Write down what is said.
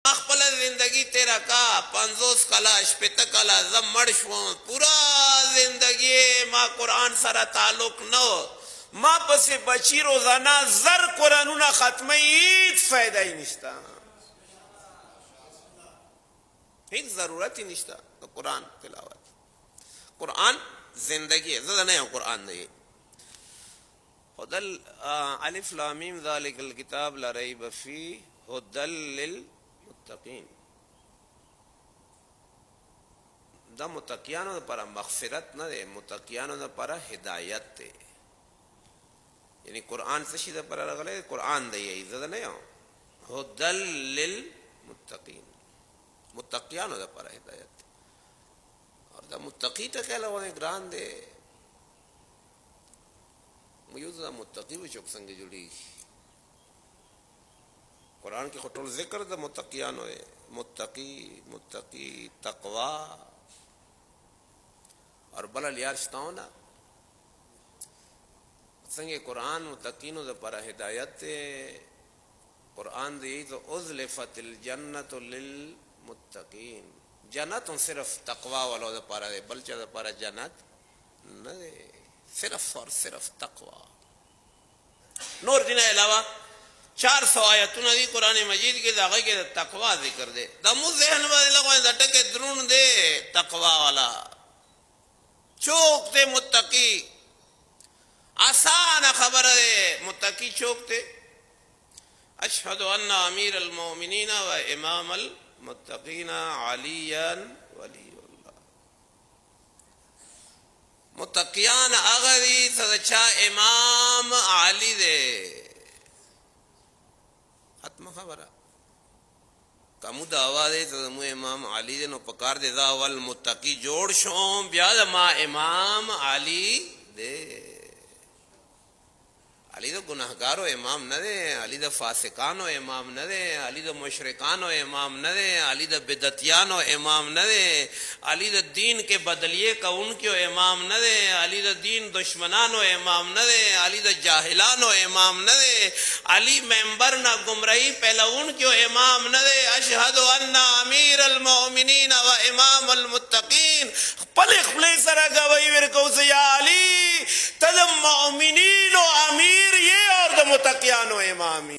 خپل زندگی تیرا کا 50 کاله شپته کاله زه مړ شوم، پورا زندگی ما قرآن سره تعلق نو، ما پسې بچی روزانه زر قرآنونه ختمه، هیڅ فایده یې نشته، هیڅ ضرورت یې نشته د قرآن تلاوت. قرآن زندگی زه نه یم قرآن دی. هدل الف لام میم ذلک الکتاب لا ریب فیه هدل للمتقین. دا متقیانو لپاره مغفرت نه دی، متقیانو لپاره هدایت دی. یعنی قرآن څه شي لپاره راغلی؟ قرآن دی، زه نه یم. هدل للمتقین، متقیانو لپاره هدایت دی. اور دا متقی ته کله ونه ګران دی، یو دا متقی و چوک څنګه جوړیږي؟ قرآن کې خو ټول ذکر د متقیانو دی، متقی تقوا اور بل لیار شتاونه څنګه قرآن متقینو لپاره هدایت دی. قرآن دی تو ازلفت الجنت للمتقین، جنت صرف تقوا والوں لپاره دی، بل چا لپاره جنت نه دی، صرف اور صرف تقوا. نور دین علاوہ 400 آیتونه دی قرآن مجید کې، داغه کې تقوا ذکر دی. د مو ذهن باندې لګوي د ټکه درون دی تقوا والا، چوک ته متقی، آسان خبر ہے متقی چوک تے. اشہد ان امیر المؤمنین و امام المتقین علی ولی اللہ. متقیان اغدی سدچا امام علی دے، ختم خبر. کمو دعوا دے تو مو امام علی دے نو پکار دے دا اول متقی جوڑ شوم بیا دا ما امام علی دے. علی دا گناہگارو امام نہ دے، علی دا فاسقانو امام نہ دے، علی دا مشرکانو امام نہ دے، علی دا بدعتیانو امام نہ دے، علی دا دین کے بدلیے کا ان کیو امام نہ دے، علی دا دین دشمنانو امام نہ دے، علی دا جاہلانو امام نہ دے، علی ممبر نہ گمراہی پہلا ان کیو امام نہ دے. اشہد ان امیر المؤمنین و امام المتقین. پلے خپلے سره گواہی ورکو سے یا علی تد مؤمنین و امیر یہ اور د متقیانو امامی.